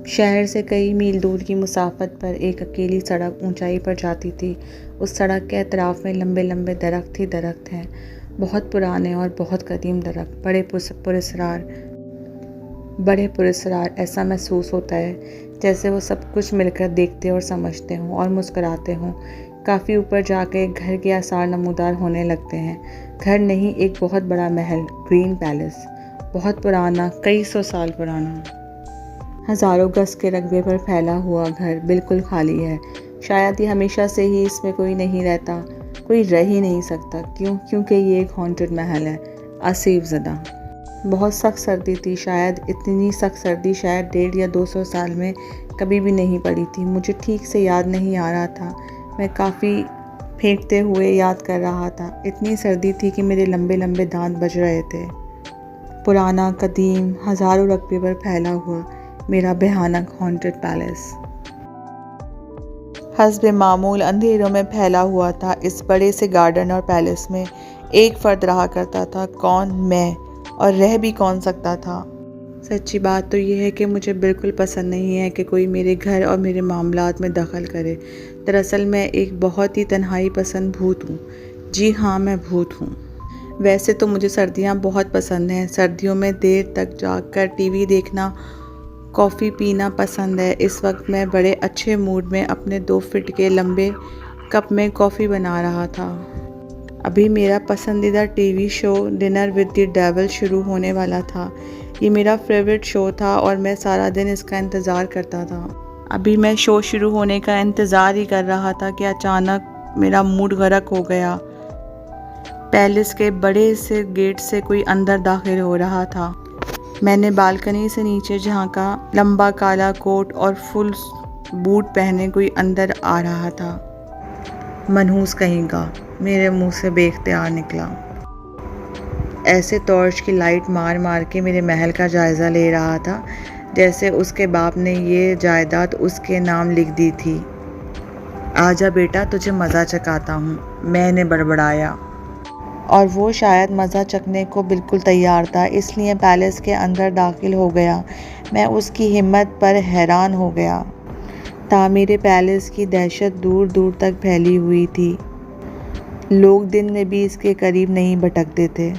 शहर से कई मील दूर की मुसाफत पर एक अकेली सड़क ऊंचाई पर जाती थी। उस सड़क के अतराफ में लंबे लंबे दरख्त ही दरख्त हैं, बहुत पुराने और बहुत कदीम दरख्त, बड़े पुरस्कार। ऐसा महसूस होता है जैसे वो सब कुछ मिलकर देखते और समझते हों और मुस्कुराते हों। काफ़ी ऊपर जाकर एक घर के आसार नमूदार होने लगते हैं। घर नहीं, एक बहुत बड़ा महल, ग्रीन पैलेस, बहुत पुराना, कई सौ साल पुराना। हज़ारों गज के रकबे पर फैला हुआ घर बिल्कुल खाली है। शायद ये हमेशा से ही इसमें कोई नहीं रहता, कोई रह ही नहीं सकता। क्योंकि ये एक हॉन्टेड महल है, आसिफ ज़दा। बहुत सख्त सर्दी थी, शायद इतनी सख्त सर्दी शायद 150 या 200 साल में कभी भी नहीं पड़ी थी। मुझे ठीक से याद नहीं आ रहा था, मैं काफ़ी फेंकते हुए याद कर रहा था। इतनी सर्दी थी कि मेरे लंबे लंबे दांत बज रहे थे। पुराना, कदीम, हज़ारों रकबे पर फैला हुआ मेरा भयानक हॉन्टेड पैलेस हस्बे मामूल अंधेरों में फैला हुआ था। इस बड़े से गार्डन और पैलेस में एक फ़र्द रहा करता था। कौन? मैं। और रह भी कौन सकता था? सच्ची बात तो यह है कि मुझे बिल्कुल पसंद नहीं है कि कोई मेरे घर और मेरे मामलात में दखल करे। दरअसल मैं एक बहुत ही तन्हाई पसंद भूत हूँ। जी हाँ, मैं भूत हूँ। वैसे तो मुझे सर्दियाँ बहुत पसंद हैं। सर्दियों में देर तक जागकर टीवी देखना, कॉफ़ी पीना पसंद है। इस वक्त मैं बड़े अच्छे मूड में अपने 2 फीट के लंबे कप में कॉफ़ी बना रहा था। अभी मेरा पसंदीदा TV show dinner with the devil शुरू होने वाला था। ये मेरा फेवरेट शो था और मैं सारा दिन इसका इंतज़ार करता था। अभी मैं शो शुरू होने का इंतज़ार ही कर रहा था कि अचानक मेरा मूड गर्क हो गया। पैलेस के बड़े से गेट से कोई अंदर दाखिल हो रहा था। मैंने बालकनी से नीचे झांका। लंबा काला कोट और फुल बूट पहने कोई अंदर आ रहा था। मनहूस कहीं का, मेरे मुंह से बेख्तियार निकला। ऐसे टॉर्च की लाइट मार मार के मेरे महल का जायज़ा ले रहा था जैसे उसके बाप ने ये जायदाद उसके नाम लिख दी थी। आजा बेटा, तुझे मज़ा चखाता हूँ, मैंने बड़बड़ाया। और वो शायद मज़ा चखने को बिल्कुल तैयार था, इसलिए पैलेस के अंदर दाखिल हो गया। मैं उसकी हिम्मत पर हैरान हो गया। तामीरे पैलेस की दहशत दूर दूर तक फैली हुई थी। लोग दिन में भी इसके करीब नहीं भटकते थे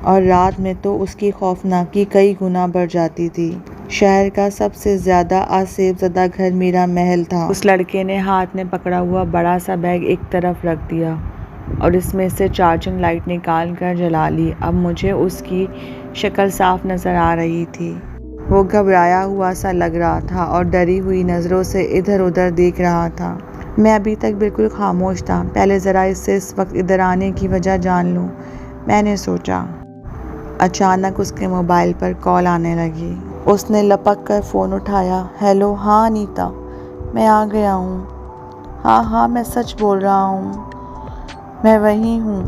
और रात में तो उसकी खौफनाकी कई गुना बढ़ जाती थी। शहर का सबसे ज़्यादा आसेबज़दा घर मेरा महल था। उस लड़के ने हाथ में पकड़ा हुआ बड़ा सा बैग एक तरफ रख दिया और इसमें से चार्जिंग लाइट निकाल कर जला ली। अब मुझे उसकी शक्ल साफ नज़र आ रही थी। वो घबराया हुआ सा लग रहा था और डरी हुई नज़रों से इधर उधर देख रहा था। मैं अभी तक बिल्कुल खामोश था। पहले ज़रा इससे इस वक्त इधर आने की वजह जान लूँ, मैंने सोचा। अचानक उसके मोबाइल पर कॉल आने लगी। उसने लपक कर फ़ोन उठाया। हेलो, हाँ अनीता, मैं आ गया हूँ। हाँ, मैं सच बोल रहा हूँ, मैं वहीं हूँ।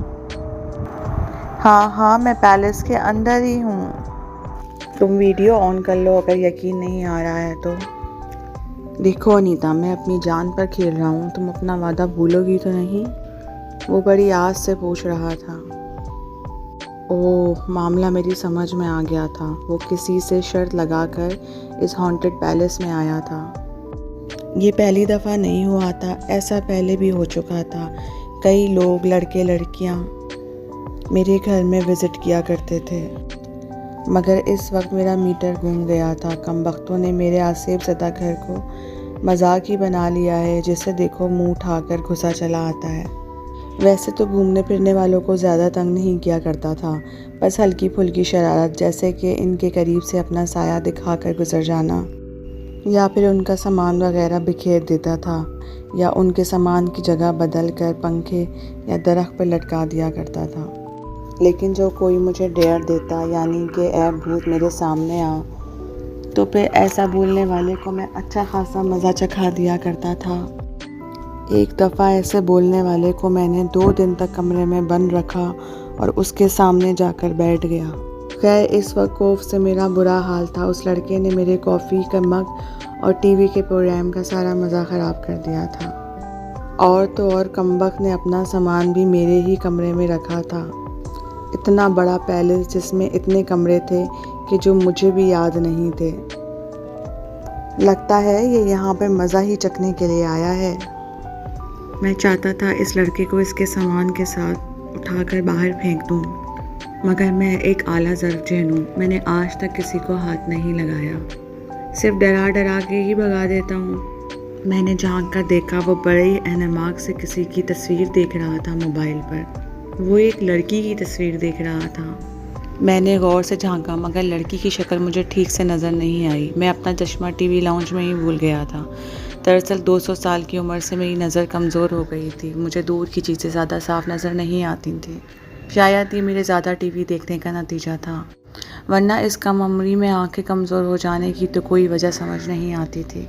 हाँ, मैं पैलेस के अंदर ही हूँ। तुम वीडियो ऑन कर लो अगर यकीन नहीं आ रहा है तो। देखो अनीता, मैं अपनी जान पर खेल रहा हूँ, तुम अपना वादा भूलोगी तो नहीं? वो बड़ी आस से पूछ रहा था। ओह, मामला मेरी समझ में आ गया था। वो किसी से शर्त लगाकर इस हॉन्टेड पैलेस में आया था। ये पहली दफ़ा नहीं हुआ था, ऐसा पहले भी हो चुका था। कई लोग, लड़के लड़कियाँ मेरे घर में विज़िट किया करते थे, मगर इस वक्त मेरा मीटर घूम गया था। कमबख्तों ने मेरे आसेबज़दा घर को मजाक ही बना लिया है। जिसे देखो मुंह उठाकर घुसा चला आता है। वैसे तो घूमने फिरने वालों को ज़्यादा तंग नहीं किया करता था, बस हल्की फुल्की शरारत, जैसे कि इनके करीब से अपना साया दिखाकर गुजर जाना, या फिर उनका सामान वगैरह बिखेर देता था, या उनके सामान की जगह बदल कर पंखे या दरख्त पर लटका दिया करता था। लेकिन जो कोई मुझे डेयर देता, यानी कि ऐ भूत मेरे सामने आ, तो फिर ऐसा बोलने वाले को मैं अच्छा खासा मज़ा चखा दिया करता था। एक दफ़ा ऐसे बोलने वाले को मैंने 2 दिन तक कमरे में बंद रखा और उसके सामने जाकर बैठ गया। खैर, इस वक्त खौफ से मेरा बुरा हाल था। उस लड़के ने मेरे कॉफ़ी का मग और टीवी के प्रोग्राम का सारा मज़ा ख़राब कर दिया था। और तो और कमबख्त ने अपना सामान भी मेरे ही कमरे में रखा था। इतना बड़ा पैलेस जिसमें इतने कमरे थे कि जो मुझे भी याद नहीं थे। लगता है ये यहाँ पर मज़ा ही चखने के लिए आया है। मैं चाहता था इस लड़के को इसके सामान के साथ उठाकर बाहर फेंक दूँ, मगर मैं एक आला ज़र्जन हूँ। मैंने आज तक किसी को हाथ नहीं लगाया, सिर्फ डरा डरा के ही भगा देता हूँ। मैंने झांक कर देखा, वो बड़े ही एहतमाम से किसी की तस्वीर देख रहा था मोबाइल पर। वो एक लड़की की तस्वीर देख रहा था। मैंने गौर से झांका, मगर लड़की की शक्ल मुझे ठीक से नज़र नहीं आई। मैं अपना चश्मा टीवी लाउंज में ही भूल गया था। दरअसल 200 साल की उम्र से मेरी नज़र कमज़ोर हो गई थी। मुझे दूर की चीज़ें ज़्यादा साफ नज़र नहीं आती थी। शायद ये मेरे ज़्यादा टीवी देखने का नतीजा था, वरना इस कम उम्री में आंखें कमज़ोर हो जाने की तो कोई वजह समझ नहीं आती थी।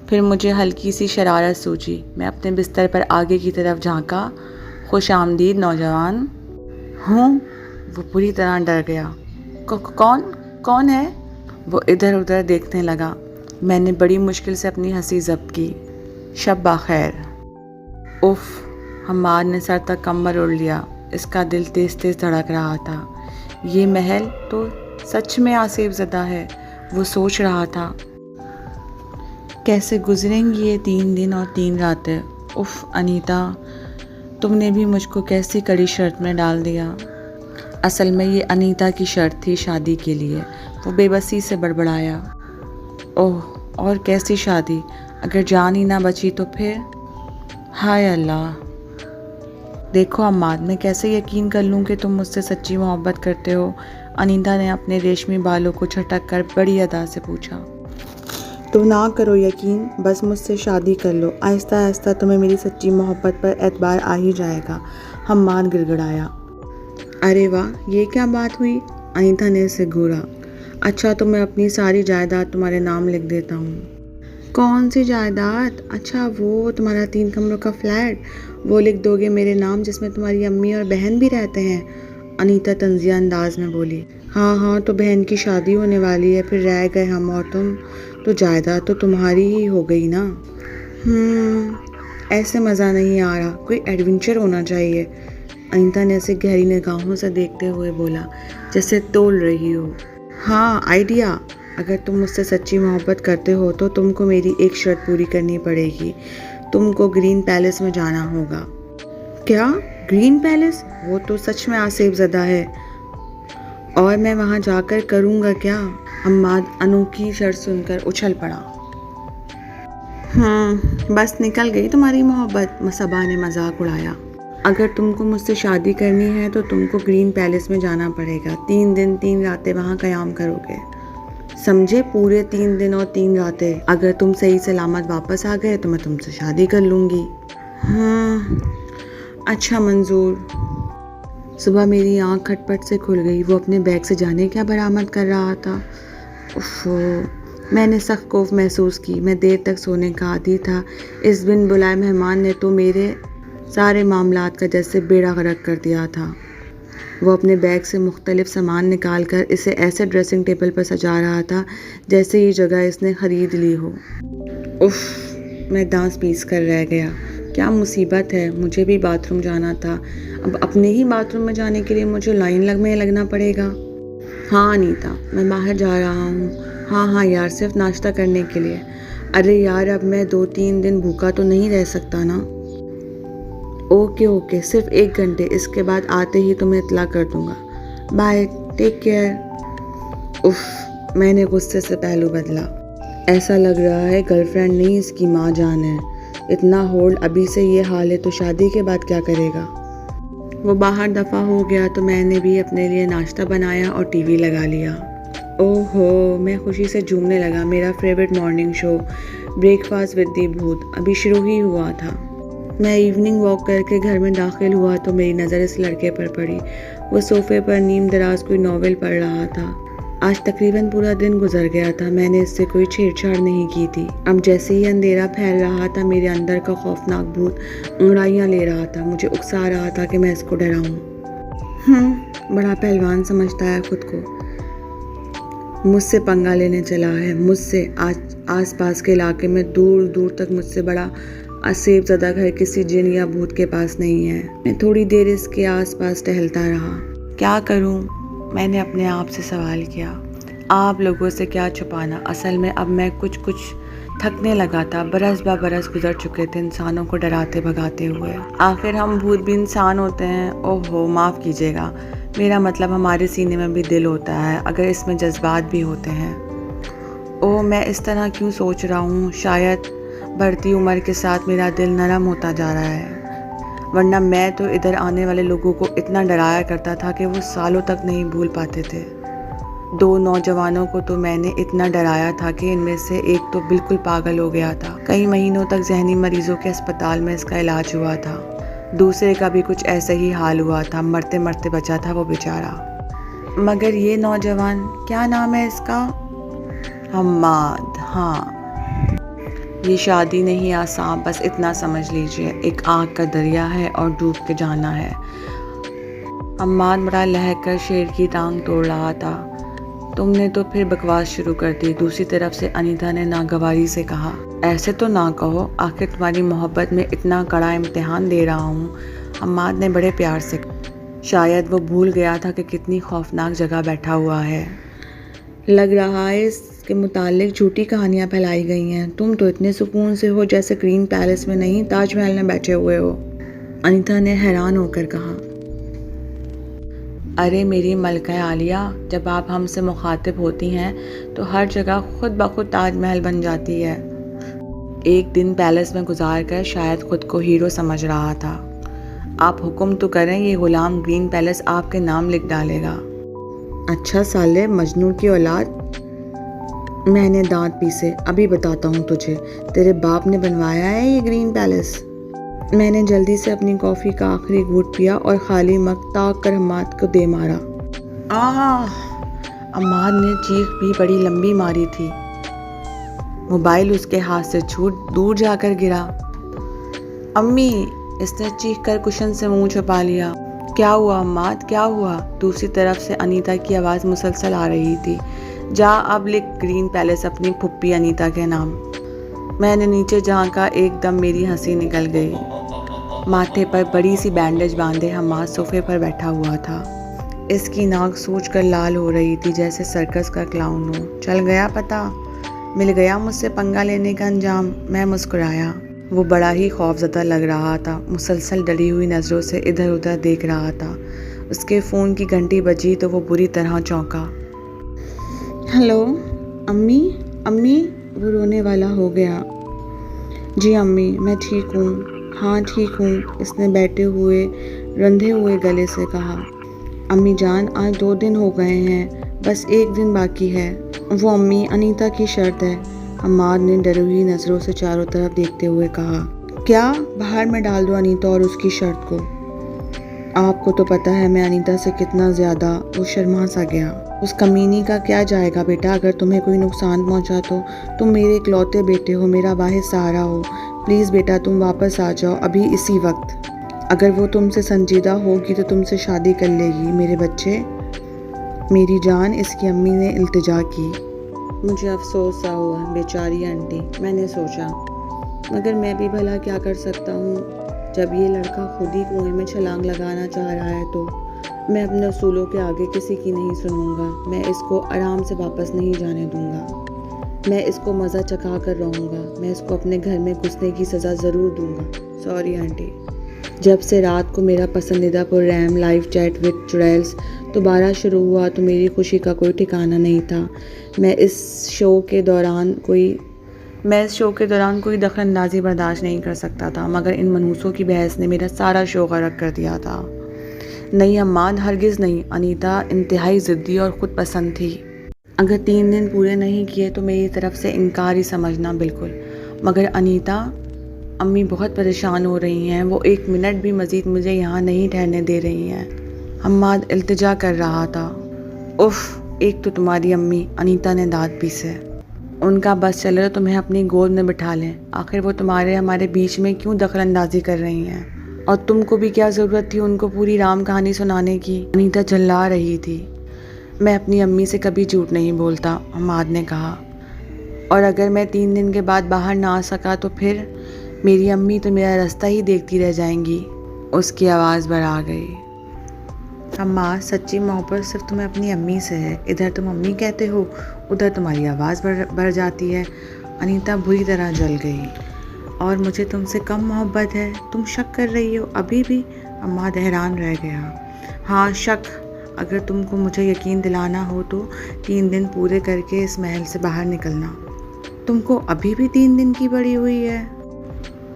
फिर मुझे हल्की सी शरारत सूझी। मैं अपने बिस्तर पर आगे की तरफ झांका। खुश आमदीद नौजवान। हूँ? वो पूरी तरह डर गया। कौन है? वो इधर उधर देखने लगा। मैंने बड़ी मुश्किल से अपनी हंसी ज़ब्त की। शब बखैर। उफ, हम्माद ने सर तक कंबल ओढ़ लिया। इसका दिल तेज़ तेज़ धड़क रहा था। ये महल तो सच में आसेब ज़दा है, वो सोच रहा था। कैसे गुजरेंगी ये 3 दिन और 3 रातें। उफ अनीता, तुमने भी मुझको कैसी कड़ी शर्त में डाल दिया। असल में ये अनीता की शर्त थी शादी के लिए। वो बेबसी से बड़बड़ाया। ओह, और कैसी शादी? अगर जान ही ना बची तो फिर? हाय अल्लाह। देखो अम्माद, मैं कैसे यकीन कर लूँ कि तुम मुझसे सच्ची मोहब्बत करते हो? अनीता ने अपने रेशमी बालों को झटक कर बड़ी अदा से पूछा। तो ना करो यकीन, बस मुझसे शादी कर लो। आहिस्ता आहिस्ता तुम्हें मेरी सच्ची मोहब्बत पर एतबार आ ही जाएगा। हम्माद गिड़गिड़ाया। अरे वाह, ये क्या बात हुई? अनीता ने इसे घूरा। अच्छा, तो मैं अपनी सारी जायदाद तुम्हारे नाम लिख देता हूँ। कौन सी जायदाद? अच्छा, वो तुम्हारा 3 कमरों का फ्लैट, वो लिख दोगे मेरे नाम, जिसमें तुम्हारी अम्मी और बहन भी रहते हैं? अनीता तंजिया अंदाज में बोली। हाँ, तो बहन की शादी होने वाली है, फिर रह गए हम और तुम, तो जायदाद तो तुम्हारी ही हो गई ना। ऐसे मज़ा नहीं आ रहा, कोई एडवेंचर होना चाहिए। अनीता ने ऐसे गहरी निगाहों से देखते हुए बोला, जैसे तोल रही हो। हाँ, आइडिया। अगर तुम मुझसे सच्ची मोहब्बत करते हो तो तुमको मेरी एक शर्त पूरी करनी पड़ेगी। तुमको ग्रीन पैलेस में जाना होगा। क्या? Green palace? वो तो सच में आसेब ज़दा है। और मैं वहाँ जाकर करूँगा क्या? हम्माद अनोखी शर्त सुनकर उछल पड़ा। बस निकल गई तुम्हारी मोहब्बत, सबा ने मजाक उड़ाया। अगर तुमको मुझसे शादी करनी है तो तुमको ग्रीन पैलेस में जाना पड़ेगा। 3 दिन 3 रातें वहाँ क़याम करोगे, समझे? पूरे 3 दिन और 3 रातें। अगर तुम सही सलामत वापस आ गए तो मैं तुमसे शादी कर लूँगी। अच्छा मंजूर। सुबह मेरी आँख खटपट से खुल गई। वो अपने बैग से जाने क्या बरामद कर रहा था। मैंने सख्त खौफ महसूस की। मैं देर तक सोने का आदी था। इस बिन बुलाए मेहमान ने तो मेरे सारे मामलात का जैसे बेड़ा गर्क कर दिया था। वो अपने बैग से मुख्तलिफ सामान निकाल कर इसे ऐसे ड्रेसिंग टेबल पर सजा रहा था जैसे ये जगह इसने ख़रीद ली हो। मैं दांत पीस कर रह गया। क्या मुसीबत है, मुझे भी बाथरूम जाना था। अब अपने ही बाथरूम में जाने के लिए मुझे लाइन में लगना पड़ेगा। हाँ अनीता, मैं बाहर जा रहा हूँ। हाँ यार, सिर्फ नाश्ता करने के लिए। अरे यार, अब मैं 2-3 दिन भूखा तो नहीं रह सकता ना। ओके, सिर्फ 1 घंटे, इसके बाद आते ही तुम्हें इत्तला कर दूंगा। Bye, take care. मैंने गुस्से से पहलू बदला। ऐसा लग रहा है गर्लफ्रेंड नहीं, इसकी माँ जान है। इतना होल्ड, अभी से ये हाल है तो शादी के बाद क्या करेगा। वो बाहर दफ़ा हो गया तो मैंने भी अपने लिए नाश्ता बनाया और टीवी लगा लिया। ओहो, मैं खुशी से झूमने लगा। मेरा favourite morning show breakfast with the भूत अभी शुरू ही हुआ था। मैं इवनिंग वॉक करके घर में दाखिल हुआ तो मेरी नज़र इस लड़के पर पड़ी। वो सोफ़े पर नीम दराज कोई नॉवेल पढ़ रहा था। आज तकरीबन पूरा दिन गुजर गया था, मैंने इससे कोई छेड़छाड़ नहीं की थी। अब जैसे ही अंधेरा फैल रहा था, मेरे अंदर का खौफनाक भूत अंगड़ाइयाँ ले रहा था। मुझे उकसा रहा था कि मैं इसको डराऊं। बड़ा पहलवान समझता है खुद को। मुझसे पंगा लेने चला है, मुझसे। आस पास के इलाके में दूर दूर तक मुझसे बड़ा आसेब ज़दा घर किसी जिन या भूत के पास नहीं है। मैं थोड़ी देर इसके आसपास टहलता रहा। क्या करूं? मैंने अपने आप से सवाल किया। आप लोगों से क्या छुपाना, असल में अब मैं कुछ थकने लगा था। बरस बा बरस गुजर चुके थे इंसानों को डराते भगाते हुए। आखिर हम भूत भी इंसान होते हैं। ओहो माफ़ कीजिएगा, मेरा मतलब हमारे सीने में भी दिल होता है, अगर इसमें जज्बात भी होते हैं। ओह मैं इस तरह क्यों सोच रहा हूँ, शायद बढ़ती उम्र के साथ मेरा दिल नरम होता जा रहा है, वरना मैं तो इधर आने वाले लोगों को इतना डराया करता था कि वो सालों तक नहीं भूल पाते थे। 2 नौजवानों को तो मैंने इतना डराया था कि इनमें से एक तो बिल्कुल पागल हो गया था। कई महीनों तक जहनी मरीजों के अस्पताल में इसका इलाज हुआ था। दूसरे का भी कुछ ऐसा ही हाल हुआ था, मरते मरते बचा था वो बेचारा। मगर ये नौजवान, क्या नाम है इसका? हम्माद। हाँ, ये शादी नहीं आसान, बस इतना समझ लीजिए, एक आग का दरिया है और डूब के जाना है। हम्माद बड़ा लहक कर शेर की टांग तोड़ रहा था। तुमने तो फिर बकवास शुरू कर दी। दूसरी तरफ से अनीता ने नागवारी से कहा, ऐसे तो ना कहो, आखिर तुम्हारी मोहब्बत में इतना कड़ा इम्तिहान दे रहा हूँ। हम्माद ने बड़े प्यार से कहा। शायद वो भूल गया था कि कितनी खौफनाक जगह बैठा हुआ है। लग रहा है इसके मुतालिक झूठी कहानियाँ फैलाई गई हैं। तुम तो इतने सुकून से हो जैसे ग्रीन पैलेस में नहीं, ताजमहल में बैठे हुए हो। अनीता ने हैरान होकर कहा। अरे मेरी मलका आलिया, जब आप हमसे मुखातिब होती हैं तो हर जगह खुद ब खुद ताजमहल बन जाती है। एक दिन पैलेस में गुजार कर शायद खुद को हीरो समझ रहा था। आप हुक्म तो करें, ये गुलाम ग्रीन पैलेस आपके नाम लिख डालेगा। अच्छा साले मजनू की औलाद, मैंने दांत पीसे, अभी बताता हूँ तुझे। तेरे बाप ने बनवाया है ये ग्रीन पैलेस। मैंने जल्दी से अपनी कॉफ़ी का आखिरी घूंट पिया और खाली मग ताक कर हम्माद को दे मारा। हम्माद ने चीख भी बड़ी लंबी मारी थी। मोबाइल उसके हाथ से छूट दूर जाकर गिरा। अम्मी, इसने चीख कर कुशन से मुंह छुपा लिया। क्या हुआ हम्माद, क्या हुआ? दूसरी तरफ से अनीता की आवाज़ मुसलसल आ रही थी। जा अब लिख ग्रीन पैलेस अपनी फुप्पी अनीता के नाम। मैंने नीचे झांका, एकदम मेरी हंसी निकल गई। माथे पर बड़ी सी बैंडेज बांधे हम्माद सोफे पर बैठा हुआ था। इसकी नाक सोचकर लाल हो रही थी जैसे सर्कस का क्लाउन हो। चल गया पता, मिल गया मुझसे पंगा लेने का अंजाम। मैं मुस्कुराया। वो बड़ा ही खौफजदा लग रहा था, मुसलसल डरी हुई नज़रों से इधर उधर देख रहा था। उसके फ़ोन की घंटी बजी तो वो बुरी तरह चौंका। हेलो अम्मी, अम्मी, वो रोने वाला हो गया। जी अम्मी, मैं ठीक हूँ। हाँ ठीक हूँ, इसने बैठे हुए रंधे हुए गले से कहा। अम्मी जान, आज 2 दिन हो गए हैं, बस 1 दिन बाकी है। वो अम्मी, अनीता की शर्त है। हम्माद ने डरी हुई नज़रों से चारों तरफ देखते हुए कहा। क्या? बाहर में डाल दो अनीता और उसकी शर्त को। आपको तो पता है मैं अनीता से कितना ज़्यादा। वो शर्मा सा गया। उस कमीनी का क्या जाएगा बेटा, अगर तुम्हें कोई नुकसान पहुंचा तो। तुम मेरे इकलौते बेटे हो, मेरा वाहिद सहारा हो। प्लीज़ बेटा तुम वापस आ जाओ अभी इसी वक्त। अगर वो तुमसे संजीदा होगी तो तुमसे शादी कर लेगी मेरे बच्चे। मेरी जान, इसकी अम्मी ने इल्तिजा की। मुझे अफसोस सा हुआ, बेचारी आंटी। मैंने सोचा, मगर मैं भी भला क्या कर सकता हूँ। जब ये लड़का खुद ही कुएं में छलांग लगाना चाह रहा है तो मैं अपने असूलों के आगे किसी की नहीं सुनूंगा। मैं इसको आराम से वापस नहीं जाने दूंगा। मैं इसको मज़ा चखा कर रहूँगा। मैं इसको अपने घर में घुसने की सज़ा ज़रूर दूंगा। Sorry aunty. जब से रात को मेरा पसंदीदा प्रोग्राम लाइव चैट विद चुड़ैल्स दोबारा शुरू हुआ तो मेरी खुशी का कोई ठिकाना नहीं था। मैं इस शो के दौरान कोई दखलंदाजी बर्दाश्त नहीं कर सकता था, मगर इन मनहूसों की बहस ने मेरा सारा शो गरक कर दिया था। नहीं हम्माद, हरगिज़ नहीं। अनीता इंतहाई ज़िद्दी और ख़ुद पसंद थी। अगर 3 दिन पूरे नहीं किए तो मेरी तरफ से इनकार ही समझना बिल्कुल। मगर अनीता, अम्मी बहुत परेशान हो रही हैं। वो 1 मिनट भी मज़ीद मुझे यहाँ नहीं ठहरने दे रही हैं। हम्माद इल्तिजा कर रहा था। उफ़, एक तो तुम्हारी अम्मी, अनीता ने दांत पीसे। उनका बस चले तो तुम्हें अपनी गोद में बिठा लें। आखिर वो तुम्हारे हमारे बीच में क्यों दखलंदाजी कर रही हैं? और तुमको भी क्या ज़रूरत थी उनको पूरी राम कहानी सुनाने की? अनीता चिल्ला रही थी। मैं अपनी अम्मी से कभी झूठ नहीं बोलता, हम्माद ने कहा। और अगर मैं 3 दिन के बाद बाहर ना आ सका तो फिर मेरी अम्मी तो मेरा रास्ता ही देखती रह जाएंगी। उसकी आवाज़ बढ़ा गई। अम्मा, सच्ची मोहब्बत सिर्फ तुम्हें अपनी अम्मी से है। इधर तुम अम्मी कहते हो, उधर तुम्हारी आवाज़ बढ़ जाती है। अनीता बुरी तरह जल गई। और मुझे तुमसे कम मोहब्बत है, तुम शक कर रही हो अभी भी? अम्मा हैरान रह गया। हाँ, शक। अगर तुमको मुझे यकीन दिलाना हो तो 3 दिन पूरे करके इस महल से बाहर निकलना। तुमको अभी भी 3 दिन की बड़ी हुई है?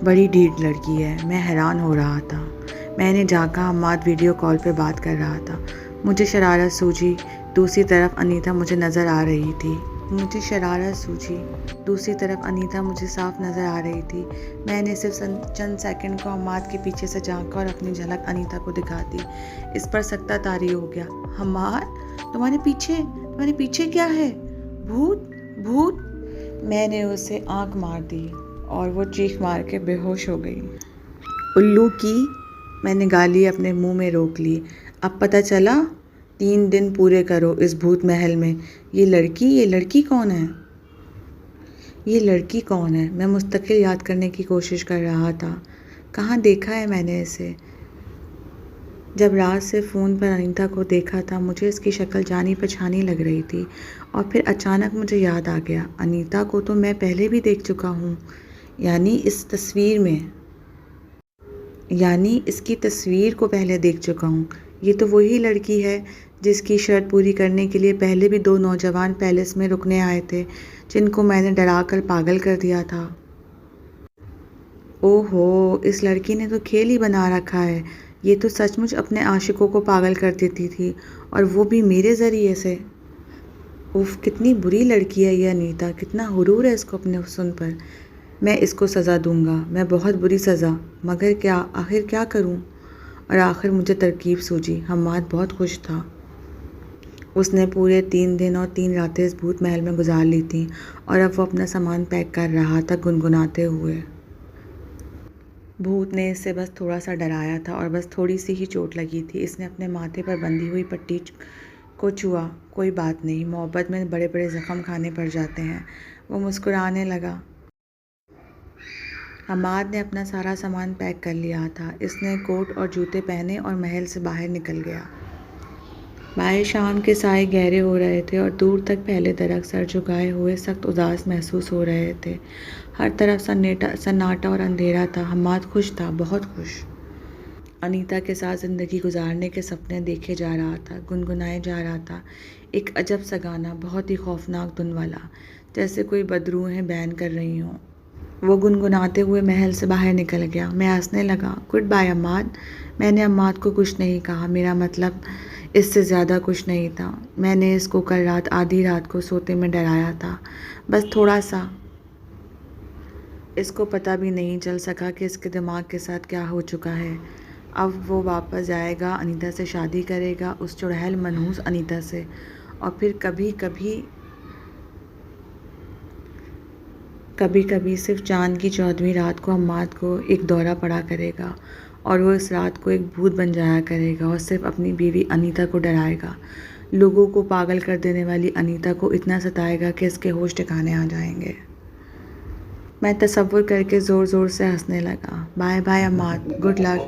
बड़ी ढीठ लड़की है। मैं हैरान हो रहा था। मैंने झाँका, अम्माद वीडियो कॉल पे बात कर रहा था। मुझे शरारत सूझी। दूसरी तरफ अनीता मुझे नज़र आ रही थी। दूसरी तरफ अनीता मुझे साफ नज़र आ रही थी। मैंने सिर्फ चंद सेकंड को अम्माद के पीछे से झाँका और अपनी झलक अनीता को दिखा दी। इस पर सकता तारी हो गया। अम्माद, तुम्हारे पीछे क्या है? भूत भूत। मैंने उसे आंख मार दी और वो चीख मार के बेहोश हो गई। उल्लू की। मैंने गाली अपने मुंह में रोक ली। अब पता चला? 3 दिन पूरे करो इस भूत महल में। ये लड़की कौन है? मैं मुस्तकिल याद करने की कोशिश कर रहा था। कहाँ देखा है मैंने इसे? जब रात से फ़ोन पर अनीता को देखा था, मुझे इसकी शक्ल जानी पहचानी लग रही थी। और फिर अचानक मुझे याद आ गया, अनीता को तो मैं पहले भी देख चुका हूँ। यानी इसकी तस्वीर को पहले देख चुका हूँ। ये तो वही लड़की है जिसकी शर्त पूरी करने के लिए पहले भी 2 नौजवान पैलेस में रुकने आए थे, जिनको मैंने डराकर पागल कर दिया था। ओहो, इस लड़की ने तो खेल ही बना रखा है। ये तो सचमुच अपने आशिकों को पागल कर देती थी, और वो भी मेरे ज़रिए से। उफ, कितनी बुरी लड़की है ये अनीता। कितना हुरूर है इसको अपने हुस्न पर। मैं इसको सज़ा दूंगा, मैं बहुत बुरी सज़ा। मगर आखिर क्या करूं? और आखिर मुझे तरकीब सूझी। हम्माद बहुत खुश था। उसने पूरे 3 दिन और 3 रातें इस भूत महल में गुजार ली थी, और अब वो अपना सामान पैक कर रहा था गुनगुनाते हुए। भूत ने इसे बस थोड़ा सा डराया था और बस थोड़ी सी ही चोट लगी थी। इसने अपने माथे पर बंधी हुई पट्टी को छुआ। कोई बात नहीं, मोहब्बत में बड़े बड़े ज़ख्म खाने पड़ जाते हैं। वो मुस्कुराने लगा। हम्माद ने अपना सारा सामान पैक कर लिया था। इसने कोट और जूते पहने और महल से बाहर निकल गया। बाहर शाम के साए गहरे हो रहे थे और दूर तक फैले दरख्त सर झुकाए हुए सख्त उदास महसूस हो रहे थे। हर तरफ सन्नाटा और अंधेरा था। हम्माद खुश था, बहुत खुश। अनीता के साथ ज़िंदगी गुजारने के सपने देखे जा रहा था, गुनगुनाए जा रहा था। एक अजब सा गाना, बहुत ही खौफनाक धुन वाला, जैसे कोई बदरूहें बयान कर रही हों। वो गुनगुनाते हुए महल से बाहर निकल गया। मैं हंसने लगा। Good bye Ammad. मैंने अम्माद को कुछ नहीं कहा। मेरा मतलब इससे ज़्यादा कुछ नहीं था। मैंने इसको कल रात आधी रात को सोते में डराया था, बस थोड़ा सा। इसको पता भी नहीं चल सका कि इसके दिमाग के साथ क्या हो चुका है। अब वो वापस जाएगा, अनीता से शादी करेगा, उस चुड़ैल मनहूस अनीता से। और फिर कभी कभी सिर्फ चाँद की 14वीं रात को हम्माद को एक दौरा पड़ा करेगा, और वो इस रात को एक भूत बन जाया करेगा और सिर्फ अपनी बीवी अनीता को डराएगा। लोगों को पागल कर देने वाली अनीता को इतना सताएगा कि इसके होश ठिकाने आ जाएंगे। मैं तसव्वुर करके ज़ोर ज़ोर से हंसने लगा। Bye bye Ammad, good luck.